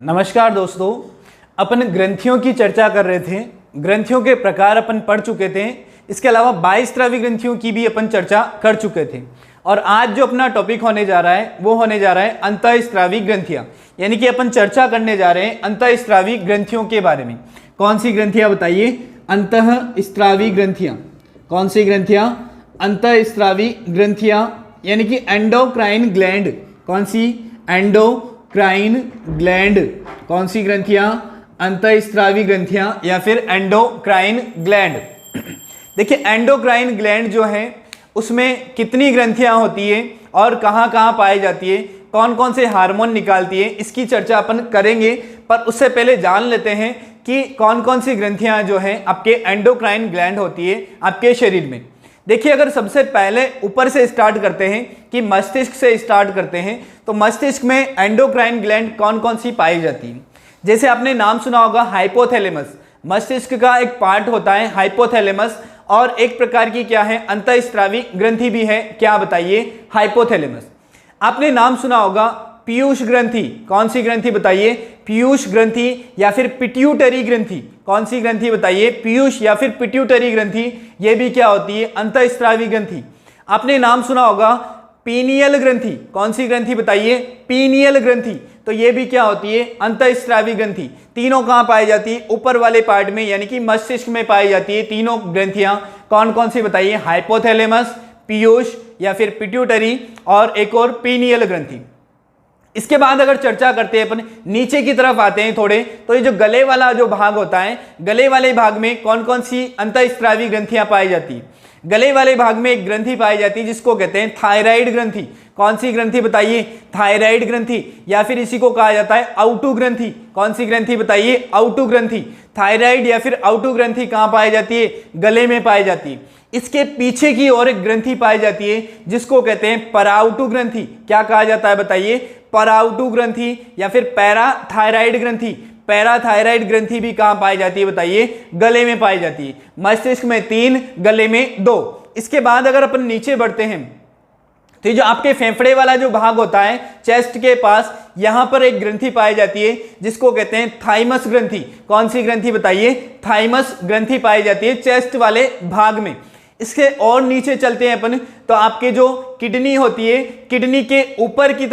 नमस्कार दोस्तों, अपन ग्रंथियों की चर्चा कर रहे थे। ग्रंथियों के प्रकार अपन पढ़ चुके थे। इसके अलावा 22 स्रावी ग्रंथियों की भी अपन चर्चा कर चुके थे। और आज जो अपना टॉपिक होने जा रहा है वो होने जा रहा है अंतःस्रावी ग्रंथियां, यानी कि अपन चर्चा करने जा रहे हैं अंतःस्रावी ग्रंथियों के बारे में। कौन सी ग्रंथियां बताइए? अंतःस्रावी ग्रंथियां। कौन सी ग्रंथियां? अंतःस्रावी ग्रंथियां, यानी कि एंडोक्राइन ग्लैंड। कौन सी? Endocrine gland. कौन सी ग्रंथियां? अंतःस्रावी ग्रंथियां या फिर एंडोक्राइन ग्लैंड। देखिए, एंडोक्राइन ग्लैंड जो है उसमें कितनी ग्रंथियां होती है और कहां कहां पाई जाती है, कौन कौन से हार्मोन निकालती है, इसकी चर्चा अपन करेंगे। पर उससे पहले जान लेते हैं कि कौन कौन सी ग्रंथियां जो है आपके एंडोक्राइन ग्लैंड होती है आपके शरीर में। देखिए, अगर सबसे पहले ऊपर से स्टार्ट करते हैं कि मस्तिष्क से स्टार्ट करते हैं, तो मस्तिष्क में एंडोक्राइन ग्लैंड कौन कौन सी पाई जाती है। जैसे आपने नाम सुना होगा हाइपोथैलेमस। मस्तिष्क का एक पार्ट होता है हाइपोथैलेमस, और एक प्रकार की क्या है, अंतःस्रावी ग्रंथि भी है। क्या बताइए? हाइपोथैलेमस। आपने नाम सुना होगा पीयूष ग्रंथि। कौन सी ग्रंथि बताइए? पीयूष ग्रंथि या फिर पिट्यूटरी ग्रंथि। कौन सी ग्रंथि बताइए? पीयूष या फिर पिट्यूटरी ग्रंथि। ये भी क्या होती है? अंतःस्रावी ग्रंथि। आपने नाम सुना होगा पीनियल ग्रंथि। कौन सी ग्रंथि बताइए? पीनियल ग्रंथि। तो ये भी क्या होती है? अंतःस्रावी ग्रंथि। तीनों कहां पाई जाती है? ऊपर वाले पार्ट में, यानी कि मस्तिष्क में पाई जाती है तीनों ग्रंथियां। कौन कौन सी बताइए? हाइपोथैलेमस, पीयूष या फिर पिट्यूटरी, और एक और पीनियल ग्रंथि। इसके बाद अगर चर्चा करते हैं अपन, नीचे की तरफ आते हैं थोड़े, तो ये जो गले वाला जो भाग होता है, गले वाले भाग में कौन कौन सी अंतःस्रावी ग्रंथियां पाई जाती है? गले वाले भाग में एक ग्रंथि पाई जाती है जिसको कहते हैं थायराइड ग्रंथि। कौन सी ग्रंथि बताइए? थायराइड ग्रंथि, या फिर इसी को कहा जाता है आउटू ग्रंथि। कौन सी ग्रंथि बताइए? आउटू ग्रंथि। थायराइड या फिर आउटू ग्रंथि कहां पाई जाती है? गले में पाई जाती है। इसके पीछे की ओर एक ग्रंथि पाई जाती है जिसको कहते हैं पराउटू ग्रंथि। क्या कहा जाता है बताइए? पराउटू ग्रंथि या फिर पैराथायराइड ग्रंथि। पैराथायराइड ग्रंथि भी कहां पाई जाती है बताइए? गले में पाई जाती है। मस्तिष्क में 3, गले में 2। इसके बाद अगर अपन नीचे बढ़ते हैं, तो ये जो आपके फेफड़े वाला जो भाग होता है चेस्ट के पास, यहां पर एक ग्रंथि पाई जाती है जिसको कहते हैं थाइमस ग्रंथि। कौन सी ग्रंथि बताइए? थाइमस ग्रंथि पाई जाती है चेस्ट वाले भाग में। इसके और नीचे चलते हैं अपन, तो आपके जो किडनी होती है, किडनी के ऊपर की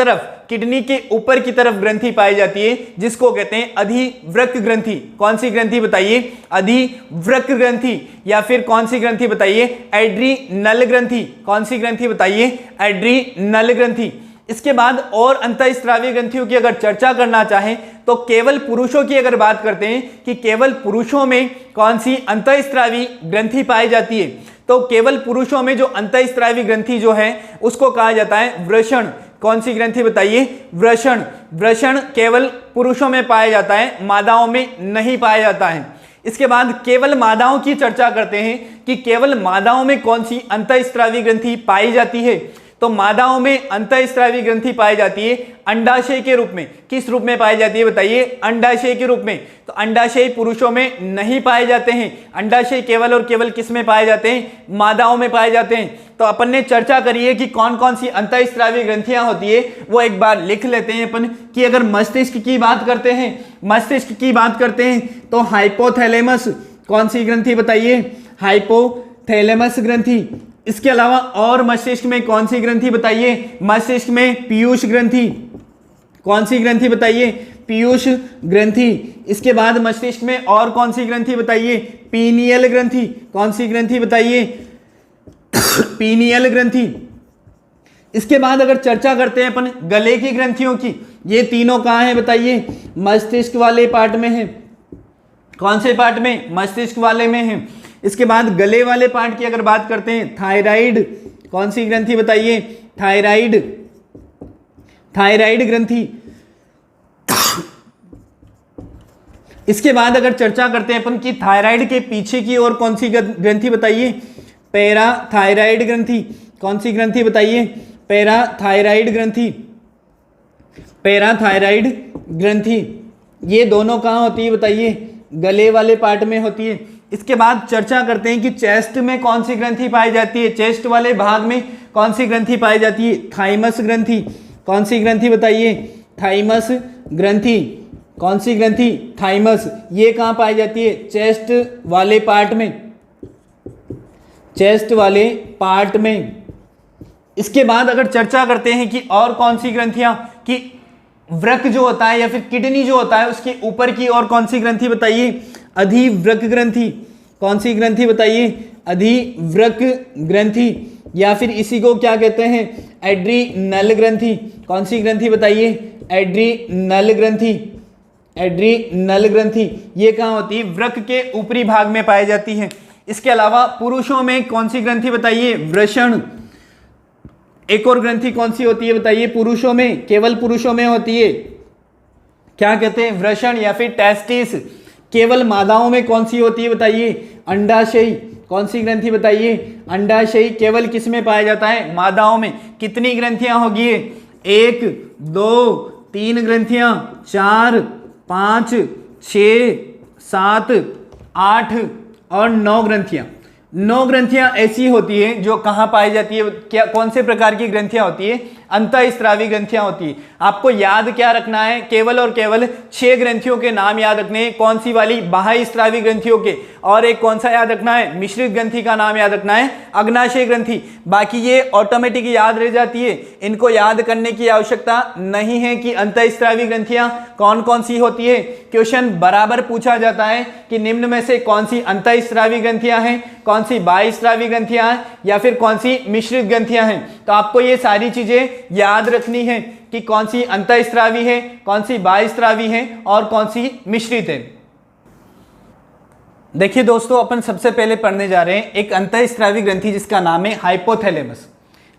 तरफ ग्रंथि पाई जाती है जिसको कहते हैं अधिवृक्क ग्रंथि। कौन सी ग्रंथि बताइए? अधिवृक्क ग्रंथि, या फिर कौन सी ग्रंथि बताइए? एड्रीनल ग्रंथि। कौन सी ग्रंथि बताइए? एड्रीनल ग्रंथि। इसके बाद और अंतःस्रावी ग्रंथियों की अगर चर्चा करना चाहें, तो केवल पुरुषों की अगर बात करते हैं कि केवल पुरुषों में कौन सी अंतःस्रावी ग्रंथि पाई जाती है, तो केवल पुरुषों में जो अंतःस्रावी ग्रंथि जो है उसको कहा जाता है वृषण। कौन सी ग्रंथि बताइए? वृषण। वृषण केवल पुरुषों में पाया जाता है, मादाओं में नहीं पाया जाता है। इसके बाद केवल मादाओं की चर्चा करते हैं कि केवल मादाओं में कौन सी अंतःस्रावी ग्रंथि पाई जाती है। तो मादाओं में अंतःस्रावी ग्रंथि पाई जाती है अंडाशय के रूप में। किस रूप में पाई जाती है बताइए? अंडाशय के रूप में। तो अंडाशय पुरुषों में नहीं पाए जाते हैं। अंडाशय केवल और केवल किस में पाए जाते हैं? मादाओं में पाए जाते हैं। तो अपन ने चर्चा करी है कि कौन कौन सी अंतःस्रावी ग्रंथियां होती है, वो एक बार लिख लेते हैं अपन। कि अगर मस्तिष्क की बात करते हैं, तो हाइपोथैलेमस। कौन सी ग्रंथि बताइए? हाइपोथैलेमस ग्रंथि। इसके अलावा और मस्तिष्क में कौन सी ग्रंथि बताइए? मस्तिष्क में पीयूष ग्रंथि। कौन सी ग्रंथि बताइए? पीयूष ग्रंथि। इसके बाद मस्तिष्क में और कौन सी ग्रंथि बताइए? पीनियल ग्रंथि। कौन सी ग्रंथि बताइए? पीनियल ग्रंथि। इसके बाद अगर चर्चा करते हैं अपन गले की ग्रंथियों की, ये तीनों कहां है बताइए? मस्तिष्क वाले पार्ट में है। कौन से पार्ट में? मस्तिष्क वाले में है। इसके बाद गले वाले पार्ट की अगर बात करते हैं, थायराइड। कौन सी ग्रंथि बताइए? थायराइड ग्रंथि। इसके बाद अगर चर्चा करते हैं अपन कि थायराइड के पीछे की और कौन सी ग्रंथि बताइए? पैराथायराइड ग्रंथि। कौन सी ग्रंथि बताइए? पैराथायराइड ग्रंथि। ये दोनों कहां होती है बताइए? गले वाले पार्ट में होती है। इसके बाद चर्चा करते हैं कि चेस्ट में कौन सी ग्रंथि पाई जाती है? चेस्ट वाले भाग में कौन सी ग्रंथि पाई जाती है? थाइमस ग्रंथि। कौन सी ग्रंथि बताइए? थाइमस ग्रंथि। कौन सी ग्रंथि? थाइमस। ये कहाँ पाई जाती है? चेस्ट वाले पार्ट में, चेस्ट वाले पार्ट में। इसके बाद अगर चर्चा करते हैं कि और कौन सी ग्रंथियां, कि वृक्क जो होता है या फिर किडनी जो होता है उसके ऊपर की और कौन सी ग्रंथि बताइए? अधिवृक्क ग्रंथि। कौन सी ग्रंथि बताइए? अधिवृक्क ग्रंथि, या फिर इसी को क्या कहते हैं? एड्रीनल ग्रंथि। कौन सी ग्रंथि बताइए? एड्रीनल ग्रंथि। एड्रीनल ग्रंथि ये कहाँ होती है? वृक्क के ऊपरी भाग में पाई जाती है। इसके अलावा पुरुषों में कौन सी ग्रंथि बताइए? वृषण। एक और ग्रंथि कौन सी होती है बताइए? पुरुषों में, केवल पुरुषों में होती है, क्या कहते हैं? वृषण या फिर टेस्टिस। केवल मादाओं में कौन सी होती है बताइए? अंडाशयी। कौन सी ग्रंथि बताइए? अंडाशयी। केवल किस में पाया जाता है? मादाओं में। कितनी ग्रंथियां होगी? 1 2 3 ग्रंथियां, 4 5 6 7 8 और 9 ग्रंथियां। 9 ग्रंथियां ऐसी होती है जो कहां पाई जाती है? क्या कौन से प्रकार की ग्रंथियां होती है? अंतःस्रावी ग्रंथियां होती है। आपको याद क्या रखना है? केवल और केवल 6 ग्रंथियों के नाम याद रखने हैं। कौन सी वाली? बाह्यस्रावी ग्रंथियों के। और एक कौन सा याद रखना है? मिश्रित ग्रंथि का नाम याद रखना है, अग्नाशय ग्रंथि। बाकी ये ऑटोमेटिक याद रह जाती है, इनको याद करने की आवश्यकता नहीं है कि अंतःस्रावी ग्रंथियां कौन कौन सी होती है। क्वेश्चन बराबर पूछा जाता है कि निम्न में से कौन सी अंतःस्रावी ग्रंथियां हैं, कौन सी बाह्यस्रावी ग्रंथियां हैं, या फिर कौन सी मिश्रित ग्रंथियां हैं। तो आपको ये सारी चीजें याद रखनी है कि कौन सी अंतःस्रावी है, कौन सी बाह्यस्रावी है और कौन सी मिश्रित है। देखिए दोस्तों, अपन सबसे पहले पढ़ने जा रहे हैं एक अंतःस्रावी ग्रंथि जिसका नाम है हाइपोथैलेमस।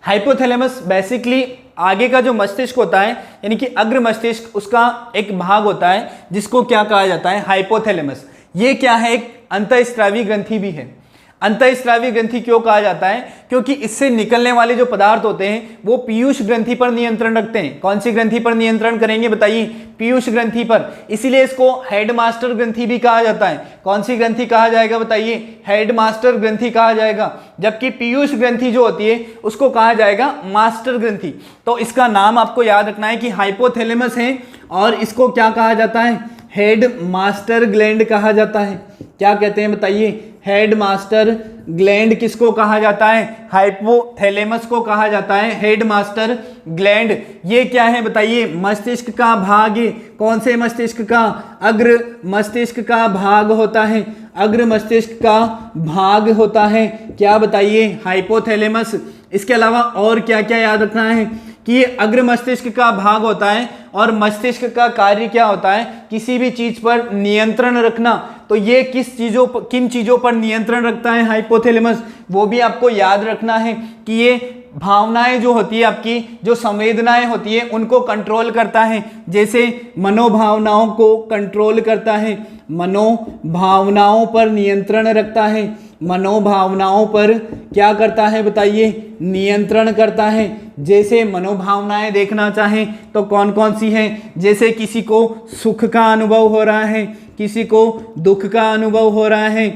हाइपोथैलेमस बेसिकली आगे का जो मस्तिष्क होता है, यानी कि अग्र मस्तिष्क, उसका एक भाग होता है जिसको क्या कहा जाता है? हाइपोथैलेमस। ये क्या है? एक अंतःस्रावी ग्रंथि भी है। अंतःस्रावी ग्रंथि क्यों कहा जाता है? क्योंकि इससे निकलने वाले जो पदार्थ होते हैं वो पीयूष ग्रंथि पर नियंत्रण रखते हैं। कौन सी ग्रंथि पर नियंत्रण करेंगे बताइए? पीयूष ग्रंथि पर। इसीलिए इसको हेडमास्टर ग्रंथि भी कहा जाता है। कौन सी ग्रंथि कहा जाएगा बताइए? हेडमास्टर ग्रंथि कहा जाएगा। जबकि पीयूष ग्रंथि जो होती है उसको कहा जाएगा मास्टर ग्रंथि। तो इसका नाम आपको याद रखना है कि हाइपोथैलेमस है और इसको क्या कहा जाता है? हेड मास्टर ग्लैंड कहा जाता है। क्या कहते हैं बताइए? हेड मास्टर ग्लैंड किसको कहा जाता है? हाइपोथैलेमस को कहा जाता है हेड मास्टर ग्लैंड। ये क्या है बताइए? मस्तिष्क का भाग है। कौन से मस्तिष्क का? अग्र मस्तिष्क का भाग होता है। अग्र मस्तिष्क का भाग होता है। क्या बताइए? हाइपोथैलेमस। इसके अलावा और क्या क्या याद रखना है? कि ये अग्र मस्तिष्क का भाग होता है और मस्तिष्क का कार्य क्या होता है? किसी भी चीज पर नियंत्रण रखना। तो ये किन चीजों पर नियंत्रण रखता है हाइपोथैलेमस, वो भी आपको याद रखना है कि ये भावनाएं जो होती है, आपकी जो संवेदनाएं होती है उनको कंट्रोल करता है। जैसे मनोभावनाओं को कंट्रोल करता है, मनोभावनाओं पर नियंत्रण रखता है। मनोभावनाओं पर क्या करता है बताइए? नियंत्रण करता है। जैसे मनोभावनाएं देखना चाहें तो कौन कौन सी हैं? जैसे किसी को सुख का अनुभव हो रहा है, किसी को दुख का अनुभव हो रहा है,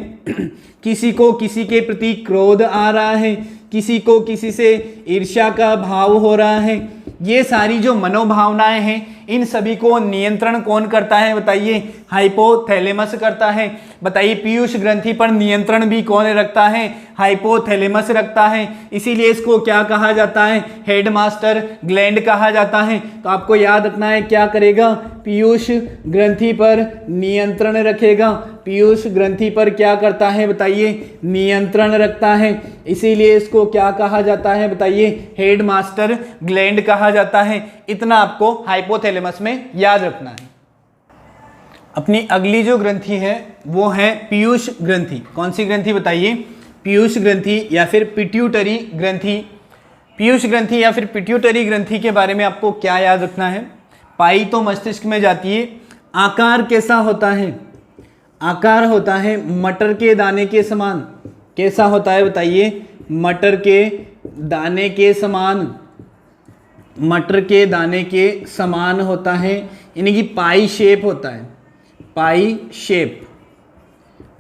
किसी को किसी के प्रति क्रोध आ रहा है, किसी को किसी से ईर्ष्या का भाव हो रहा है। ये सारी जो मनोभावनाएं हैं इन सभी को नियंत्रण कौन करता है बताइए? हाइपोथैलेमस करता है। बताइए पीयूष ग्रंथि पर नियंत्रण भी कौन रखता है? हाइपोथैलेमस रखता है। इसीलिए इसको क्या कहा जाता है? हेडमास्टर ग्लैंड कहा जाता है। तो आपको याद रखना है क्या करेगा? पीयूष ग्रंथि पर नियंत्रण रखेगा। पीयूष ग्रंथि पर क्या करता है बताइए? नियंत्रण रखता है। इसीलिए इसको क्या कहा जाता है बताइए? हेडमास्टर ग्लैंड कहा जाता है। इतना आपको हाइपोथैलेमस में याद रखना है। अपनी अगली जो ग्रंथि है वो है पीयूष ग्रंथि। कौन सी ग्रंथि बताइए? पीयूष ग्रंथि या फिर पिट्यूटरी ग्रंथि। पीयूष ग्रंथि या फिर पिट्यूटरी ग्रंथि के बारे में आपको क्या याद रखना है? पाई तो मस्तिष्क में जाती है। आकार कैसा होता है? आकार होता है मटर के दाने के समान। कैसा होता है बताइए? मटर के दाने के समान। मटर के दाने के समान होता है, यानी कि पाई शेप होता है। पाई शेप,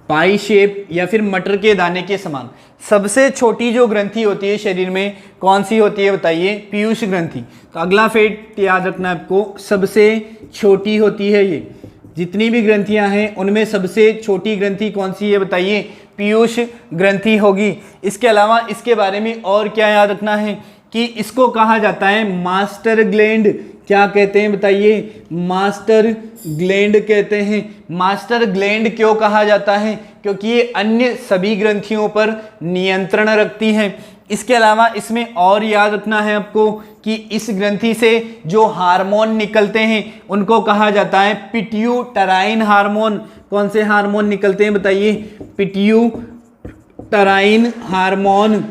पाई शेप या फिर मटर के दाने के समान। सबसे छोटी जो ग्रंथि होती है शरीर में कौन सी होती है बताइए? पीयूष ग्रंथि। तो अगला फैक्ट याद रखना है आपको, सबसे छोटी होती है ये जितनी भी ग्रंथियां हैं उनमें सबसे छोटी ग्रंथि कौन सी है बताइए? पीयूष ग्रंथि होगी। इसके अलावा इसके बारे में और क्या याद रखना है कि इसको कहा जाता है मास्टर ग्लैंड। क्या कहते हैं बताइए? मास्टर ग्लैंड कहते हैं। मास्टर ग्लैंड क्यों कहा जाता है? क्योंकि ये अन्य सभी ग्रंथियों पर नियंत्रण रखती है। इसके अलावा इसमें और याद रखना है आपको कि इस ग्रंथि से जो हार्मोन निकलते हैं उनको कहा जाता है पिट्यूटराइन हार्मोन। कौन से हार्मोन निकलते हैं बताइए? पिट्यूटराइन हार्मोन।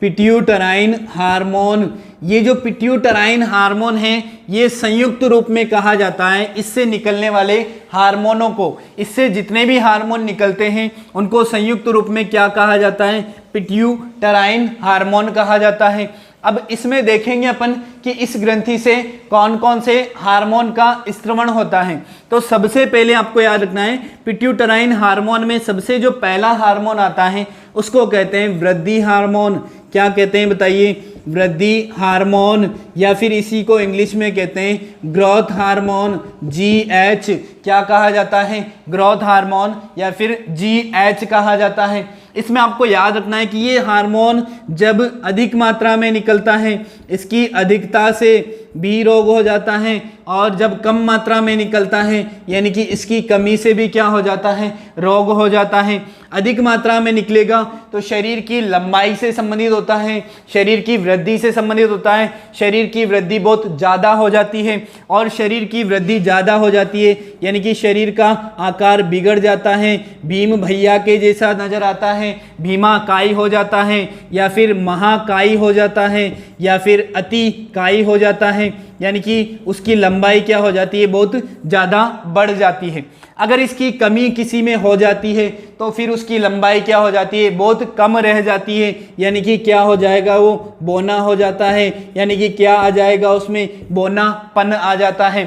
पिट्यूटराइन हार्मोन। ये जो पिट्यूटराइन हार्मोन है ये संयुक्त रूप में कहा जाता है इससे निकलने वाले हार्मोनों को। इससे जितने भी हार्मोन निकलते हैं उनको संयुक्त रूप में क्या कहा जाता है? पिट्यूटराइन हार्मोन कहा जाता है। अब इसमें देखेंगे अपन कि इस ग्रंथि से कौन कौन से हार्मोन का स्त्रवण होता है। तो सबसे पहले आपको याद रखना है पिट्यूटराइन हार्मोन में सबसे जो पहला हार्मोन आता है उसको कहते हैं वृद्धि हार्मोन। क्या कहते हैं बताइए? वृद्धि हार्मोन, या फिर इसी को इंग्लिश में कहते हैं ग्रोथ हार्मोन, GH। क्या कहा जाता है? ग्रोथ हार्मोन या फिर GH कहा जाता है। इसमें आपको याद रखना है कि ये हार्मोन जब अधिक मात्रा में निकलता है इसकी अधिकता से भी रोग हो जाता है, और जब कम मात्रा में निकलता है यानी कि इसकी कमी से भी क्या हो जाता है? रोग हो जाता है। अधिक मात्रा में निकलेगा तो शरीर की लंबाई से संबंधित होता है, शरीर की वृद्धि से संबंधित होता है। शरीर की वृद्धि बहुत ज़्यादा हो जाती है, और शरीर की वृद्धि ज़्यादा हो जाती है यानी कि शरीर का आकार बिगड़ जाता है, भीम भैया के जैसा नजर आता है, भीमाकाय हो जाता है, या फिर महाकाय हो जाता है, या फिर अतिकाय हो जाता है। यानी कि उसकी लंबाई क्या हो जाती है? बहुत ज़्यादा बढ़ जाती है। अगर इसकी कमी किसी में हो जाती है तो फिर उसकी लंबाई क्या हो जाती है? बहुत कम रह जाती है। यानी कि क्या हो जाएगा? वो बौना हो जाता है। यानी कि क्या आ जाएगा? उसमें बौनापन आ जाता है।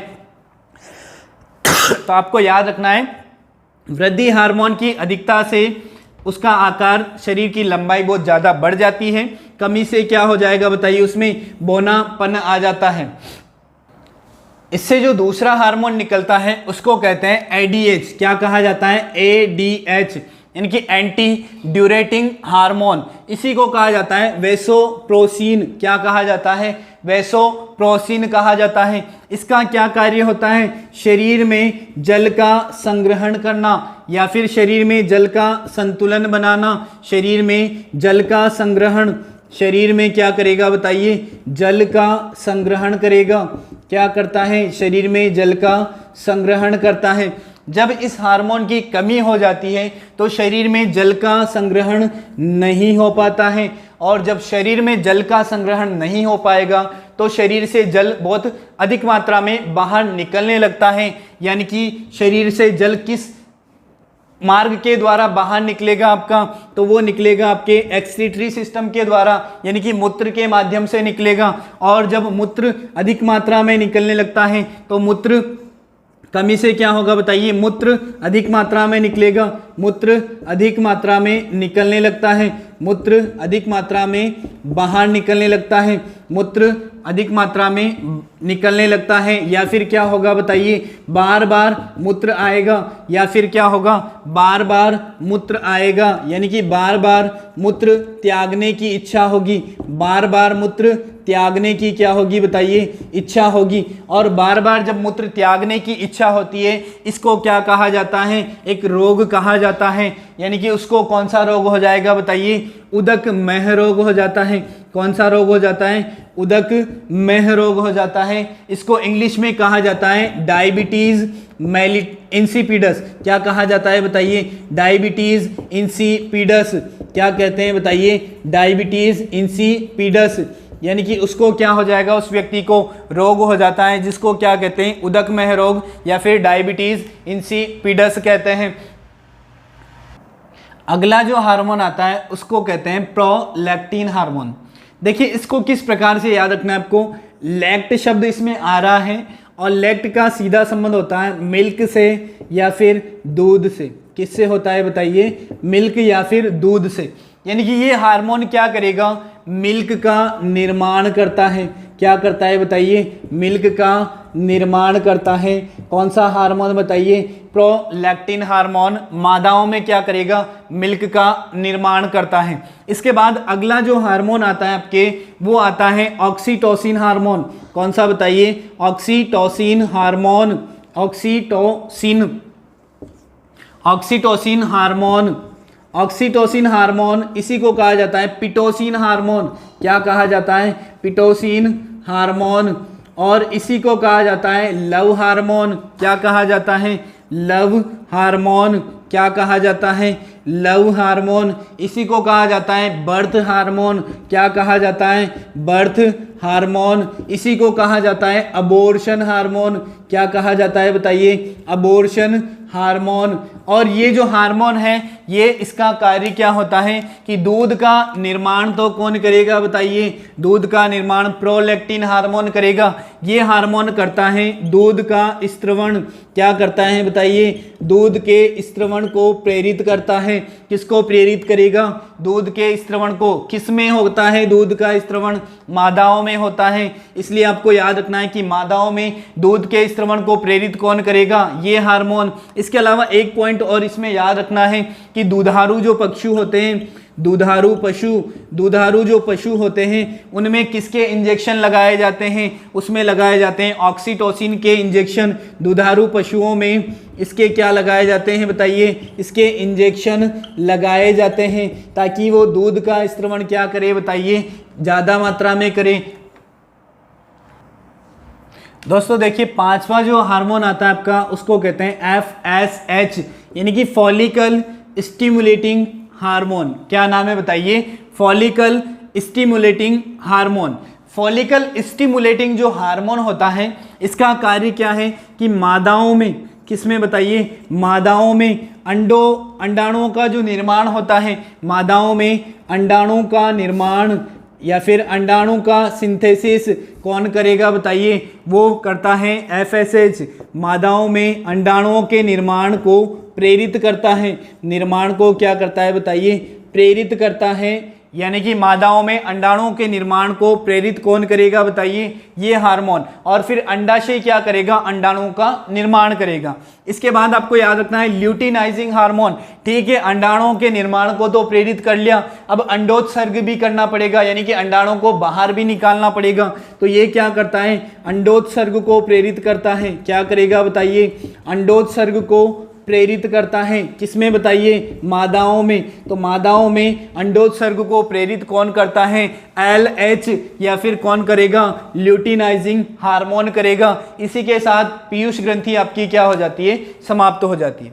तो आपको याद रखना है वृद्धि हार्मोन की अधिकता से उसका आकार, शरीर की लंबाई बहुत ज़्यादा बढ़ जाती है। कमी से क्या हो जाएगा बताइए? उसमें बौनापन आ जाता है। इससे जो दूसरा हार्मोन निकलता है उसको कहते हैं ADH। क्या कहा जाता है? ADH, यानी एंटी ड्यूरेटिंग हार्मोन। इसी को कहा जाता है वैसोप्रोसिन। क्या कहा जाता है? वैसोप्रोसिन कहा जाता है। इसका क्या कार्य होता है? शरीर में जल का संग्रहण करना, या फिर शरीर में जल का संतुलन बनाना। शरीर में जल का संग्रहण, शरीर में क्या करेगा बताइए? जल का संग्रहण करेगा। क्या करता है? शरीर में जल का संग्रहण करता है। जब इस हार्मोन की कमी हो जाती है तो शरीर में जल का संग्रहण नहीं हो पाता है, और जब शरीर में जल का संग्रहण नहीं हो पाएगा तो शरीर से जल बहुत अधिक मात्रा में बाहर निकलने लगता है। यानी कि शरीर से जल किस मार्ग के द्वारा बाहर निकलेगा आपका? तो वो निकलेगा आपके एक्सक्रीटरी सिस्टम के द्वारा, यानी कि मूत्र के माध्यम से निकलेगा। और जब मूत्र अधिक मात्रा में निकलने लगता है तो मूत्र कमी से क्या होगा बताइए? मूत्र अधिक मात्रा में निकलेगा। मूत्र अधिक मात्रा में निकलने लगता है, मूत्र अधिक मात्रा में बाहर निकलने लगता है, मूत्र अधिक मात्रा में निकलने लगता है। या फिर क्या होगा बताइए? बार बार मूत्र आएगा, या फिर क्या होगा? बार बार मूत्र आएगा, यानी कि बार बार मूत्र त्यागने की इच्छा होगी। बार बार मूत्र त्यागने की क्या होगी बताइए? इच्छा होगी। और बार बार जब मूत्र त्यागने की इच्छा होती है इसको क्या कहा जाता है? एक रोग कहा जाता है। यानी कि उसको कौन सा रोग हो जाएगा बताइए? उदकमय रोग हो जाता है। कौन सा रोग हो जाता है? उदकमय रोग हो जाता है। इसको इंग्लिश में कहा जाता है डायबिटीज इंसिपिडस। क्या कहा जाता है बताइए? Diabetes insipidus. क्या कहते हैं बताइए? Diabetes insipidus. यानी कि उसको क्या हो जाएगा? उस व्यक्ति को रोग हो जाता है जिसको क्या कहते हैं? उदकमय रोग या फिर डायबिटीज इंसिपिडस कहते हैं। अगला जो हार्मोन आता है उसको कहते हैं प्रोलैक्टिन हार्मोन। देखिए इसको किस प्रकार से याद रखना है आपको? लैक्ट शब्द इसमें आ रहा है, और लैक्ट का सीधा संबंध होता है मिल्क से या फिर दूध से। किससे होता है बताइए? मिल्क या फिर दूध से। यानी कि ये हार्मोन क्या करेगा? मिल्क का निर्माण करता है। क्या करता है बताइए, मिल्क का निर्माण करता है। कौन सा हार्मोन बताइए, प्रोलैक्टिन हार्मोन मादाओं में क्या करेगा, मिल्क का निर्माण करता है। इसके बाद अगला जो हार्मोन आता है आपके, वो आता है ऑक्सीटोसिन हार्मोन। कौन सा बताइए, oxytocin hormone, oxytocin hormone, oxytocin hormone इसी को कहा जाता है पिटोसिन हार्मोन। क्या कहा जाता है, पिटोसिन हार्मोन। और इसी को कहा जाता है लव हार्मोन। क्या कहा जाता है, लव हार्मोन। क्या कहा जाता है, लव हार्मोन। इसी को कहा जाता है बर्थ हार्मोन। क्या कहा जाता है, बर्थ हार्मोन। इसी को कहा जाता है अबॉर्शन हार्मोन। क्या कहा जाता है बताइए, अबॉर्शन हार्मोन। और ये जो हार्मोन है, ये इसका कार्य क्या होता है कि दूध का निर्माण तो कौन करेगा बताइए, दूध का निर्माण प्रोलैक्टिन हार्मोन करेगा। ये हार्मोन करता है दूध का स्त्रवण। क्या करता है बताइए, दूध के स्त्रवण को प्रेरित करता है। किसको प्रेरित करेगा, दूध के स्त्रवण को। किस में होता है दूध का स्त्रवण, मादाओं में होता है। इसलिए आपको याद रखना है कि मादाओं में दूध के स्त्रवण को प्रेरित कौन करेगा, ये हार्मोन। इसके अलावा एक पॉइंट और इसमें याद रखना है कि दुधारू जो पशु होते हैं, दुधारू जो पशु होते हैं, उनमें किसके इंजेक्शन लगाए जाते हैं, उसमें लगाए जाते हैं ऑक्सीटोसिन के इंजेक्शन। दुधारू पशुओं में इसके क्या लगाए जाते हैं बताइए, इसके इंजेक्शन लगाए जाते हैं ताकि वो दूध का स्त्रवण क्या करे बताइए, ज़्यादा मात्रा में करे। दोस्तों देखिए, पांचवा जो हार्मोन आता है आपका, उसको कहते हैं FSH, यानी कि फॉलिकल स्टिमुलेटिंग हार्मोन। क्या नाम है बताइए, follicle stimulating hormone. Follicle stimulating जो हार्मोन होता है, इसका कार्य क्या है कि मादाओं में, किसमें बताइए, मादाओं में अंडाणुओं का जो निर्माण होता है, मादाओं में अंडाणुओं का निर्माण या फिर अंडाणु का सिंथेसिस कौन करेगा बताइए, वो करता है FSH। मादाओं में अंडाणुओं के निर्माण को प्रेरित करता है। निर्माण को क्या करता है बताइए, प्रेरित करता है। यानी कि मादाओं में अंडाणुओं के निर्माण को प्रेरित कौन करेगा बताइए, ये हार्मोन। और फिर अंडाशय क्या करेगा, अंडाणुओं का निर्माण करेगा। इसके बाद आपको याद रखना है ल्यूटिनाइजिंग हार्मोन। ठीक है, अंडाणुओं के निर्माण को तो प्रेरित कर लिया, अब अंडोत्सर्ग भी करना पड़ेगा, यानी कि अंडाणुओं को बाहर भी निकालना पड़ेगा। तो ये क्या करता है, अंडोत्सर्ग को प्रेरित करता है। क्या करेगा बताइए, अंडोत्सर्ग को प्रेरित करता है। किसमें बताइए, मादाओं में। तो मादाओं में अंडोत्सर्ग को प्रेरित कौन करता है, LH, या फिर कौन करेगा, ल्यूटिनाइजिंग हार्मोन करेगा। इसी के साथ पीयूष ग्रंथि आपकी क्या हो जाती है, समाप्त हो जाती है।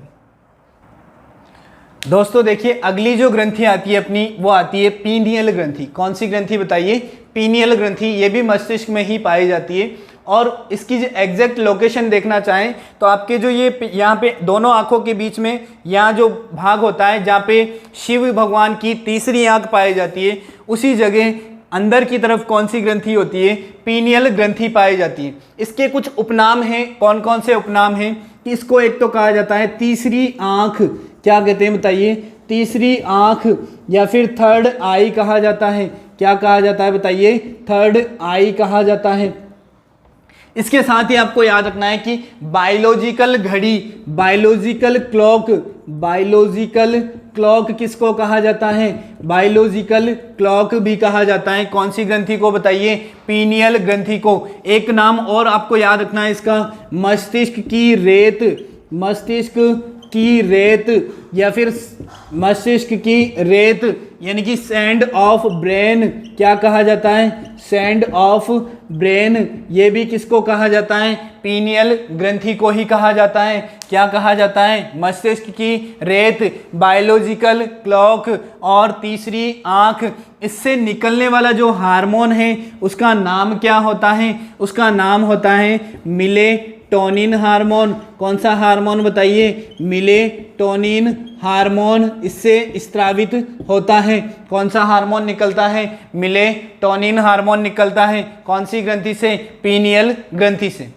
दोस्तों देखिए, अगली जो ग्रंथि आती है अपनी, वो आती है पीनियल ग्रंथि। कौन सी ग्रंथि बताइए, पीनियल ग्रंथि। ये भी मस्तिष्क में ही पाई जाती है। और इसकी जो एग्जैक्ट लोकेशन देखना चाहें तो आपके जो ये यहाँ पे दोनों आंखों के बीच में यहाँ जो भाग होता है, जहाँ पे शिव भगवान की तीसरी आंख पाई जाती है, उसी जगह अंदर की तरफ कौन सी ग्रंथि होती है, पीनियल ग्रंथि पाई जाती है। इसके कुछ उपनाम हैं। कौन कौन से उपनाम हैं, इसको एक तो कहा जाता है तीसरी आंख। क्या कहते हैं बताइए, तीसरी आंख, या फिर थर्ड आई कहा जाता है। क्या कहा जाता है बताइए, थर्ड आई कहा जाता है। इसके साथ ही आपको याद रखना है कि बायोलॉजिकल घड़ी, बायोलॉजिकल क्लॉक किसको कहा जाता है, बायोलॉजिकल क्लॉक भी कहा जाता है। कौन सी ग्रंथि को बताइए, पीनियल ग्रंथि को। एक नाम और आपको याद रखना है इसका, मस्तिष्क की रेत, या फिर मस्तिष्क की रेत, यानी कि सैंड ऑफ ब्रेन। क्या कहा जाता है, सैंड ऑफ ब्रेन। ये भी किसको कहा जाता है, पीनियल ग्रंथि को ही कहा जाता है। क्या कहा जाता है, मस्तिष्क की रेत, बायोलॉजिकल क्लॉक और तीसरी आंख। इससे निकलने वाला जो हार्मोन है, उसका नाम क्या होता है, उसका नाम होता है मिलेटोनिन हार्मोन। कौन सा हार्मोन बताइए, मिलेटोनिन हार्मोन। इससे स्त्रावित होता है। कौन सा हार्मोन निकलता है, मिलेटोनिन हार्मोन निकलता है। कौन सी ग्रंथि से, पीनियल ग्रंथि से।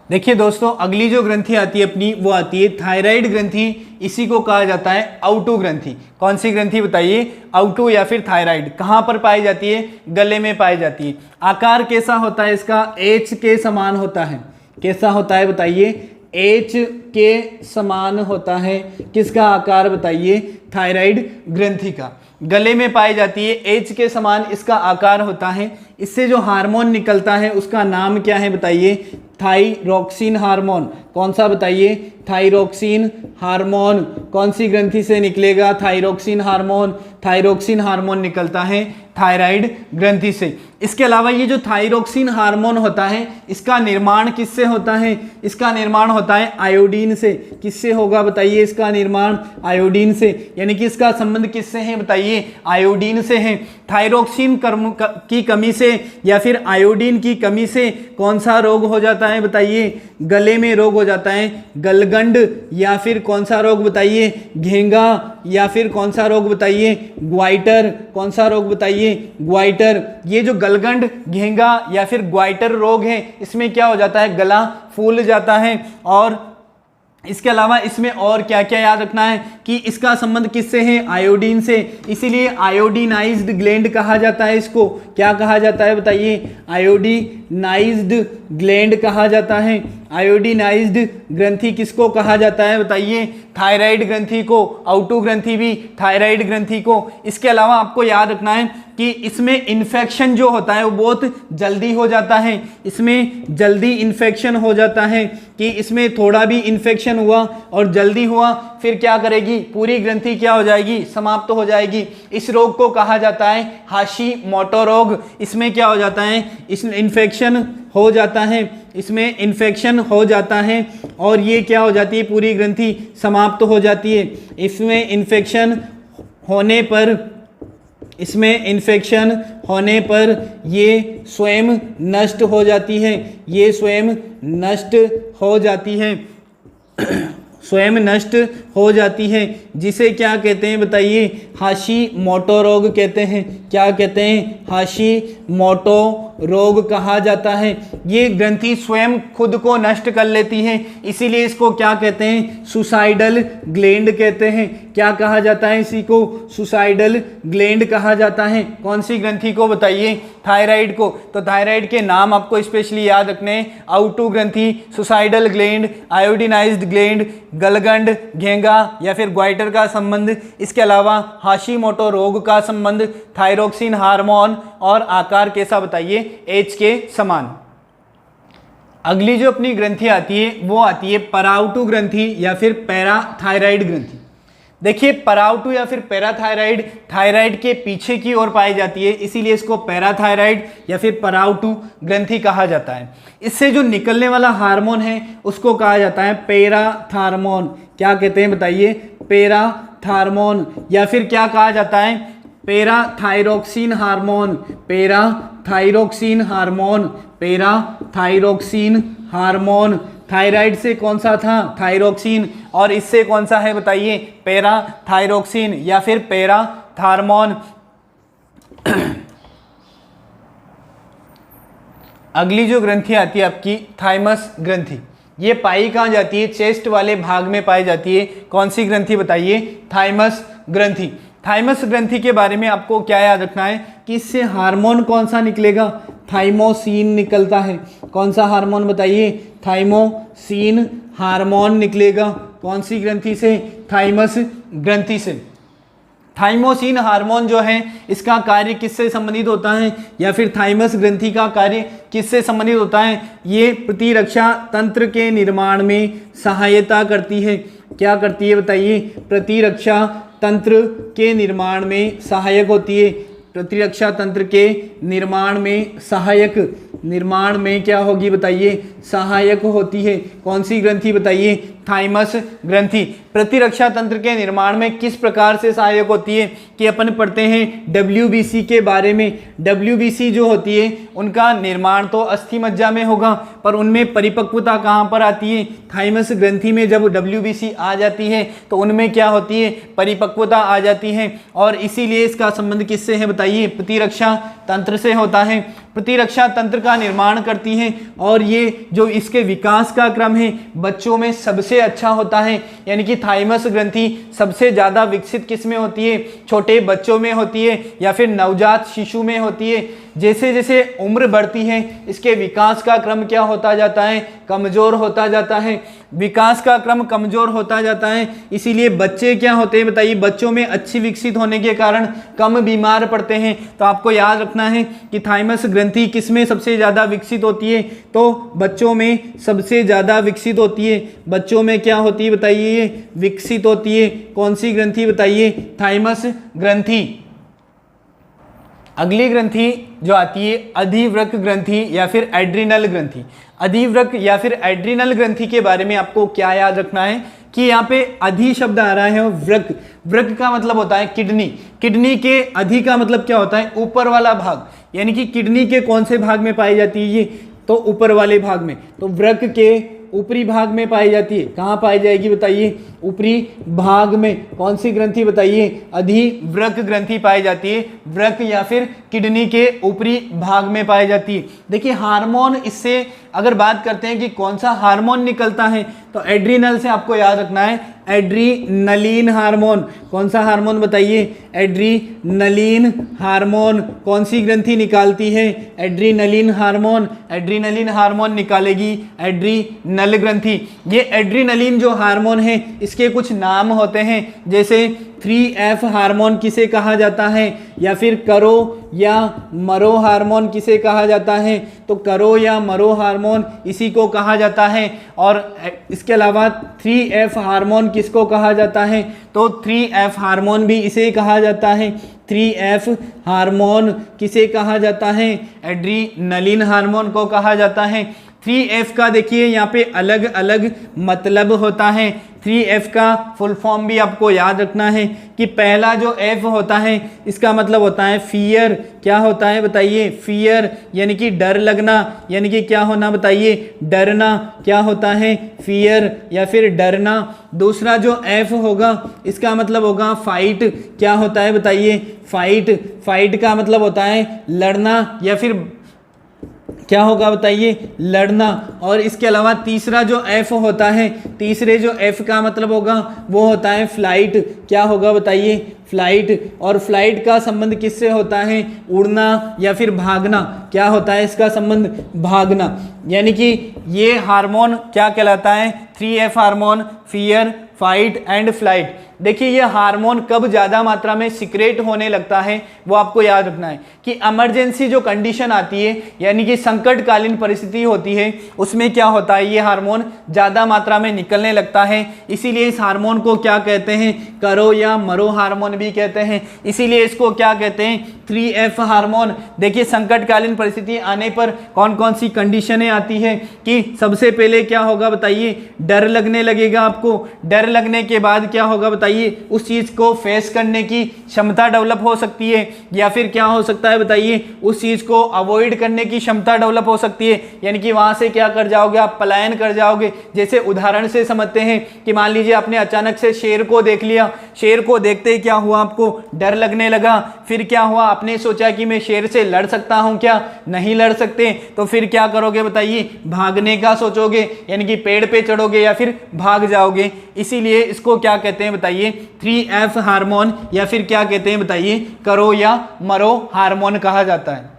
देखिए दोस्तों, अगली जो ग्रंथि आती है अपनी वो आती है थायराइड ग्रंथि। इसी को कहा जाता है आउटो ग्रंथि। कौन सी ग्रंथि बताइए? आउटो या फिर थायराइड। कहाँ पर पाई जाती है? गले में पाई जाती है। आकार कैसा होता है इसका? एच के समान होता है। कैसा होता है बताइए? एच के समान होता है। किसका आकार बताइए? थायराइड ग्रंथि का। गले में पाई जाती है, एच के समान इसका आकार होता है। इससे जो हार्मोन निकलता है उसका नाम क्या है बताइए? Thyroxine hormone. कौन सा बताइए? Thyroxine hormone. कौन सी ग्रंथि से निकलेगा थाइरोक्सिन हार्मोन? थाइरोक्सिन हार्मोन निकलता है थायराइड ग्रंथि से। इसके अलावा ये जो थाइरोक्सिन हार्मोन होता है इसका निर्माण किससे होता है? इसका निर्माण होता है आयोडीन से। किससे होगा बताइए इसका निर्माण? आयोडीन से। यानी कि इसका संबंध किससे है बताइए? आयोडीन से है। थाइरोक्सिन की कमी से या फिर आयोडीन की कमी से कौन सा रोग हो जाता है बताइए? गले में रोग हो जाता है, गलगंड। या फिर कौन सा रोग बताइए? घेंगा। या फिर कौन सा रोग बताइए? ग्वाइटर। कौन सा रोग बताइए? ग्वाइटर। ये जो गलगंड, घेंगा या फिर ग्वाइटर रोग है इसमें क्या हो जाता है? गला फूल जाता है। और इसके अलावा इसमें और क्या क्या याद रखना है कि इसका संबंध किससे है? आयोडीन से। इसीलिए आयोडीनाइज्ड ग्लैंड कहा जाता है इसको। क्या कहा जाता है बताइए? आयोडीनाइज्ड ग्लैंड कहा जाता है। आयोडीनाइज्ड ग्रंथि किसको कहा जाता है बताइए? थायराइड ग्रंथि को। आउटो ग्रंथि भी थायराइड ग्रंथि को। इसके अलावा आपको याद रखना है कि इसमें इन्फेक्शन जो होता है वो बहुत जल्दी हो जाता है। इसमें जल्दी इन्फेक्शन हो जाता है कि इसमें थोड़ा भी इन्फेक्शन हुआ और जल्दी हुआ फिर क्या करेगी? पूरी ग्रंथि क्या हो जाएगी? समाप्त हो जाएगी। इस रोग को कहा जाता है हाशिमोटो रोग। इसमें क्या हो जाता है? इसमें इन्फेक्शन हो जाता है। इसमें इन्फेक्शन हो जाता है और ये क्या हो जाती है? पूरी ग्रंथि समाप्त हो जाती है। इसमें इन्फेक्शन होने पर ये स्वयं नष्ट हो जाती है। ये स्वयं नष्ट हो जाती है। स्वयं नष्ट हो जाती है, जिसे क्या कहते हैं बताइए? हाशिमोटो रोग कहते हैं। क्या कहते हैं? हाशिमोटो रोग कहा जाता है। ये ग्रंथि स्वयं खुद को नष्ट कर लेती है, इसीलिए इसको क्या कहते हैं? सुसाइडल ग्लैंड कहते हैं। क्या कहा जाता है इसी को? सुसाइडल ग्लैंड कहा जाता है। कौन सी ग्रंथि को बताइए? थायराइड को। तो थायराइड के नाम आपको स्पेशली याद रखने हैं। आउटो ग्रंथि, सुसाइडल ग्लैंड, आयोडीनाइज्ड ग्लैंड, गलगंड, घेंगा या फिर ग्वाइटर का संबंध। इसके अलावा हाशिमोटो रोग का संबंध, थाइरोक्सिन हार्मोन और आकार कैसा बताइए? एच के समान। अगली जो अपनी ग्रंथि आती है वो आती है पराउटो ग्रंथि या फिर पैराथायराइड ग्रंथि। देखिए, पराउटो या फिर पैराथायराइड थायराइड के पीछे की ओर पाई जाती है, इसीलिए इसको पैराथायराइड या फिर पराउटो ग्रंथि कहा जाता है। इससे जो निकलने वाला हार्मोन है उसको कहा जाता है पैराथार्मोन। क्या कहते हैं बताइए? पैराथार्मोन। या फिर क्या कहा जाता है? पैराथाइरोक्सिन हार्मोन। पैराथाइरोक्सिन हार्मोन। पैराथाइरोक्सिन हार्मोन। थायराइड से कौन सा था? थाइरोक्सिन। और इससे कौन सा है बताइए? पैराथाइरोक्सिन या फिर पैराथार्मोन। अगली जो ग्रंथि आती है आपकी थाइमस ग्रंथि। ये पाई कहाँ जाती है? चेस्ट वाले भाग में पाई जाती है। कौन सी ग्रंथि बताइए? थाइमस ग्रंथि। थाइमस ग्रंथि के बारे में आपको क्या याद रखना है कि इससे हार्मोन कौन सा निकलेगा? थाइमोसिन निकलता है। कौन सा हार्मोन बताइए? थाइमोसिन हार्मोन निकलेगा। कौन सी ग्रंथि से? थाइमस ग्रंथि से। थाइमोसिन हार्मोन जो है इसका कार्य किससे संबंधित होता है या फिर थाइमस ग्रंथि का कार्य किससे संबंधित होता है? ये प्रतिरक्षा तंत्र के निर्माण में सहायता करती है। क्या करती है बताइए? प्रतिरक्षा तंत्र के निर्माण में सहायक होती है। प्रतिरक्षा तंत्र के निर्माण में क्या होगी बताइए? सहायक होती है। कौन सी ग्रंथि बताइए? थाइमस ग्रंथि। प्रतिरक्षा तंत्र के निर्माण में किस प्रकार से सहायक होती है कि अपन पढ़ते हैं WBC के बारे में। WBC जो होती है उनका निर्माण तो अस्थि मज्जा में होगा, पर उनमें परिपक्वता कहाँ पर आती है, थाइमस ग्रंथि में जब WBC आ जाती है तो उनमें क्या होती है, परिपक्वता आ जाती है। और इसीलिए इसका संबंध किससे है बताइए, प्रतिरक्षा तंत्र से होता है। प्रतिरक्षा तंत्र का निर्माण करती है और ये जो इसके विकास का क्रम है बच्चों में सबसे अच्छा होता है, यानी कि थाइमस ग्रंथि सबसे ज़्यादा विकसित किस में होती है, छोटे बच्चों में होती है या फिर नवजात शिशु में होती है। जैसे जैसे उम्र बढ़ती है इसके विकास का क्रम क्या होता जाता है, कमज़ोर होता जाता है, विकास का क्रम कमज़ोर होता जाता है। इसीलिए बच्चे क्या होते हैं बताइए, बच्चों में अच्छी विकसित होने के कारण कम बीमार पड़ते हैं। तो आपको याद रखना है कि थाइमस ग्रंथि किस में सबसे ज़्यादा विकसित होती है, तो बच्चों में सबसे ज़्यादा विकसित होती है। बच्चों में क्या होती है बताइए, विकसित होती है। कौन सी ग्रंथि बताइए, थाइमस ग्रंथि। अगली ग्रंथि जो आती है अधिवृक्क ग्रंथि या फिर एड्रिनल ग्रंथि। अधिवृक्क या फिर एड्रिनल ग्रंथि के बारे में आपको क्या याद रखना है कि यहाँ पे अधि शब्द आ रहा है और वृक्क, वृक्क का मतलब होता है किडनी। किडनी के अधि का मतलब क्या होता है, ऊपर वाला भाग, यानी कि किडनी के कौन से भाग में पाई जाती है ये, तो ऊपर वाले भाग में। तो वृक्क के ऊपरी भाग में पाई जाती है। कहाँ पाई जाएगी बताइए, ऊपरी भाग में। कौन सी ग्रंथि बताइए, अधिवृक्क ग्रंथि पाई जाती है। वृक्क या फिर किडनी के ऊपरी भाग में पाई जाती है। देखिए हार्मोन, इससे अगर बात करते हैं कि कौन सा हार्मोन निकलता है तो एड्रिनल से आपको याद रखना है एड्रीनलीन हार्मोन। कौन सा हार्मोन बताइए, एड्रीनलीन हार्मोन। कौन सी ग्रंथि निकालती है, एड्रीनलीन हार्मोन। एड्रीनलीन हार्मोन निकालेगी एड्रीनल ग्रंथि। ये एड्रीनलीन जो हार्मोन है इसके कुछ नाम होते हैं, जैसे 3F हार्मोन किसे कहा जाता है, या फिर करो या मरो हार्मोन किसे कहा जाता है, तो करो या मरो हार्मोन इसी को कहा जाता है। और इसके अलावा 3F हार्मोन किसको कहा जाता है, तो 3F हार्मोन भी इसे कहा जाता है। 3F हार्मोन किसे कहा जाता है, एड्रीनलीन हार्मोन को कहा जाता है। 3F का देखिए यहाँ पे अलग अलग मतलब होता है। 3F का फुल फॉर्म भी आपको याद रखना है कि पहला जो F होता है इसका मतलब होता है फियर। क्या होता है बताइए, फियर, यानी कि डर लगना, यानी कि क्या होना बताइए, डरना। क्या होता है, फियर या फिर डरना। दूसरा जो F होगा इसका मतलब होगा फाइट। क्या होता है बताइए, फाइट। फाइट का मतलब होता है लड़ना या फिर क्या होगा बताइए, लड़ना। और इसके अलावा तीसरा जो F होता है, तीसरे जो F का मतलब होगा वो होता है फ्लाइट। क्या होगा बताइए, फ्लाइट। और फ्लाइट का संबंध किससे होता है, उड़ना या फिर भागना। क्या होता है इसका संबंध, भागना। यानी कि ये हार्मोन क्या कहलाता है, 3F hormone, fear, fight and flight. देखिए ये हार्मोन कब ज़्यादा मात्रा में सिक्रेट होने लगता है वो आपको याद रखना है कि इमरजेंसी जो कंडीशन आती है, यानी कि संकटकालीन परिस्थिति होती है, उसमें क्या होता है, ये हार्मोन ज़्यादा मात्रा में निकलने लगता है। इसीलिए इस हार्मोन को क्या कहते हैं, करो या मरो हार्मोन भी कहते हैं। इसीलिए इसको क्या कहते हैं, 3F हार्मोन। देखिए संकटकालीन परिस्थिति आने पर कौन कौन सी कंडीशनें आती है कि सबसे पहले क्या होगा बताइए, डर लगने लगेगा आपको। डर लगने के बाद क्या होगा बताइए, उस चीज को फेस करने की क्षमता डेवलप हो सकती है, या फिर क्या हो सकता है बताइए, उस चीज को अवॉइड करने की क्षमता डेवलप हो सकती है, यानी कि वहां से क्या कर जाओगे आप, पलायन कर जाओगे। जैसे उदाहरण से समझते हैं कि मान लीजिए आपने अचानक से शेर को देख लिया, शेर को देखते ही क्या हुआ, आपको डर लगने लगा। फिर क्या हुआ, आपने सोचा कि मैं शेर से लड़ सकता हूं क्या, नहीं लड़ सकते, तो फिर क्या करोगे बताइए, भागने का सोचोगे, यानी कि पेड़ पे चढ़ोगे या फिर भाग जाओगे। इसीलिए इसको क्या कहते हैं बताइए, 3F हार्मोन या फिर क्या कहते हैं बताइए, करो या मरो हार्मोन कहा जाता है।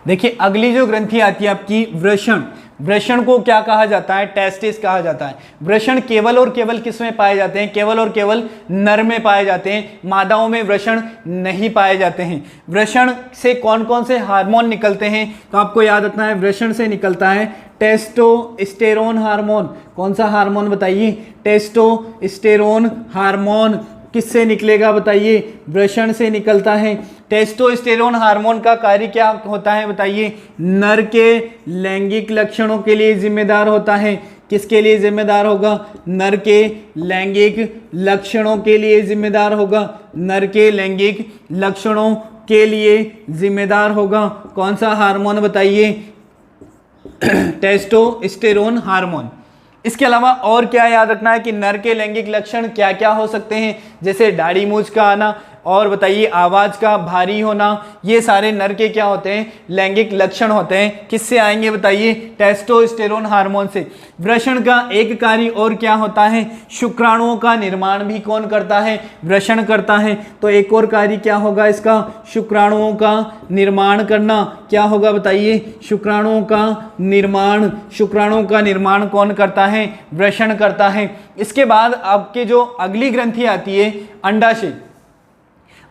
देखिए अगली जो ग्रंथि आती है आपकी वृषण। वृषण को क्या कहा जाता है, टेस्टिस कहा जाता है। वृषण केवल और केवल किस में पाए जाते हैं, केवल और केवल नर में पाए जाते हैं, मादाओं में वृषण नहीं पाए जाते हैं। वृषण से कौन कौन से हार्मोन निकलते हैं, तो आपको याद रखना है वृषण से निकलता है टेस्टोस्टेरोन हार्मोन। कौन सा हार्मोन बताइए, टेस्टोस्टेरोन हार्मोन। किससे निकलेगा बताइए, वृषण से निकलता है। टेस्टोस्टेरोन हार्मोन का कार्य क्या होता है बताइए, नर के लैंगिक लक्षणों के लिए जिम्मेदार होता है। किसके लिए जिम्मेदार होगा? नर के लैंगिक लक्षणों के लिए जिम्मेदार होगा। नर के लैंगिक लक्षणों के लिए जिम्मेदार होगा। कौन सा हार्मोन बताइए? Testosterone hormone. इसके अलावा और क्या याद रखना है कि नर के लैंगिक लक्षण क्या क्या हो सकते हैं? जैसे दाढ़ी मूंछ का आना, और बताइए आवाज का भारी होना, ये सारे नर के क्या होते हैं? लैंगिक लक्षण होते हैं। किससे आएंगे बताइए? टेस्टोस्टेरोन हार्मोन से। वृषण का एक कार्य और क्या होता है? शुक्राणुओं का निर्माण भी कौन करता है? वृषण करता है। तो एक और कार्य क्या होगा इसका? शुक्राणुओं का निर्माण करना। क्या होगा बताइए? शुक्राणुओं का निर्माण। शुक्राणुओं का निर्माण कौन करता है? वृषण करता है। इसके बाद आपके जो अगली ग्रंथि आती है अंडाशय।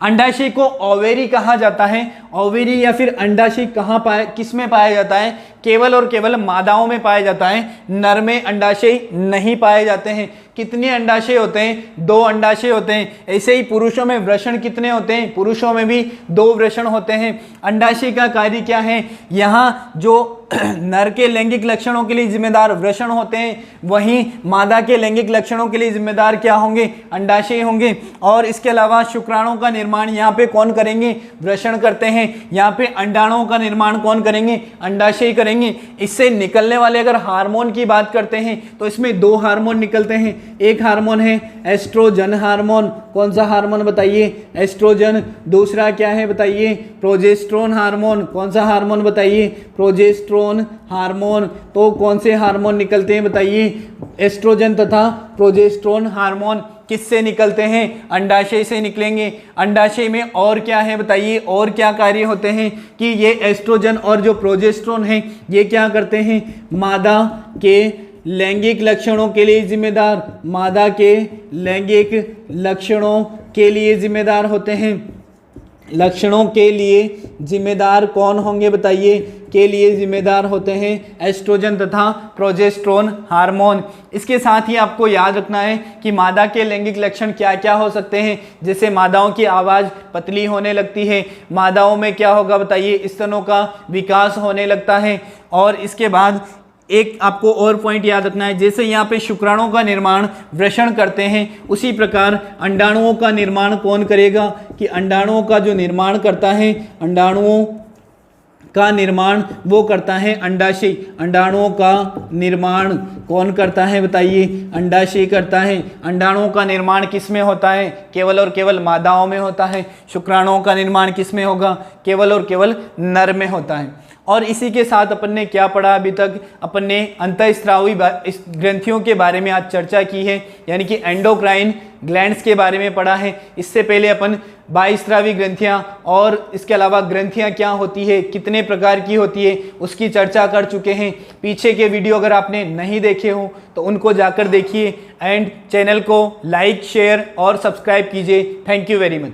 अंडाशय को ओवेरी कहा जाता है। ओवेरी या फिर अंडाशय किस में पाया जाता है? केवल और केवल मादाओं में पाया जाता है। नर में अंडाशय नहीं पाए जाते हैं। कितने अंडाशय होते हैं? 2 अंडाशय होते हैं। ऐसे ही पुरुषों में वृषण कितने होते हैं? पुरुषों में भी 2 वृषण होते हैं। अंडाशय का कार्य क्या है? यहाँ जो नर के लैंगिक लक्षणों के लिए जिम्मेदार वृषण होते हैं, वहीं मादा के लैंगिक लक्षणों के लिए जिम्मेदार क्या होंगे? अंडाशय होंगे। और इसके अलावा शुक्राणुओं का निर्माण यहाँ पे कौन करेंगे? वृषण करते हैं। यहाँ पे अंडाणुओं का निर्माण कौन करेंगे? अंडाशय करेंगे। इससे निकलने वाले अगर हार्मोन की बात करते हैं तो इसमें 2 हार्मोन निकलते हैं। एक हार्मोन है एस्ट्रोजन हार्मोन। कौन सा हार्मोन बताइए? एस्ट्रोजन। दूसरा क्या है बताइए? Progesterone hormone. कौन सा हार्मोन बताइए? Progesterone hormone. तो कौन से हार्मोन निकलते हैं बताइए? एस्ट्रोजन तथा प्रोजेस्टेरोन हार्मोन। किससे निकलते हैं? अंडाशय से निकलेंगे। अंडाशय में और क्या है बताइए? और क्या कार्य होते हैं कि ये एस्ट्रोजन और जो प्रोजेस्टेरोन है ये क्या करते हैं? मादा के लैंगिक लक्षणों के लिए जिम्मेदार, मादा के लैंगिक लक्षणों के लिए जिम्मेदार होते हैं। लक्षणों के लिए जिम्मेदार कौन होंगे बताइए? के लिए जिम्मेदार होते हैं एस्ट्रोजन तथा प्रोजेस्टेरोन हार्मोन। इसके साथ ही आपको याद रखना है कि मादा के लैंगिक लक्षण क्या क्या हो सकते हैं। जैसे मादाओं की आवाज़ पतली होने लगती है। मादाओं में क्या होगा बताइए? स्तनों का विकास होने लगता है। और इसके बाद एक आपको और पॉइंट याद रखना है, जैसे यहाँ पे शुक्राणुओं का निर्माण वृषण करते हैं, उसी प्रकार अंडाणुओं का निर्माण कौन करेगा? कि अंडाणुओं का जो निर्माण करता है, अंडाणुओं का निर्माण वो करता है अंडाशय। अंडाणुओं का निर्माण कौन करता है बताइए? अंडाशय करता है। अंडाणुओं का निर्माण किस में होता है? केवल और केवल मादाओं में होता है। शुक्राणुओं का निर्माण किस में होगा? केवल और केवल नर में होता है। और इसी के साथ अपन ने क्या पढ़ा अभी तक? अपन ने अंतःस्रावी ग्रंथियों के बारे में आज चर्चा की है, यानी कि एंडोक्राइन ग्लैंड्स के बारे में पढ़ा है। इससे पहले अपन बाह्यस्रावी ग्रंथियां और इसके अलावा ग्रंथियां क्या होती है, कितने प्रकार की होती है, उसकी चर्चा कर चुके हैं। पीछे के वीडियो अगर आपने नहीं देखे हो तो उनको जाकर देखिए। एंड चैनल को लाइक, शेयर और सब्सक्राइब कीजिए। Thank you very much.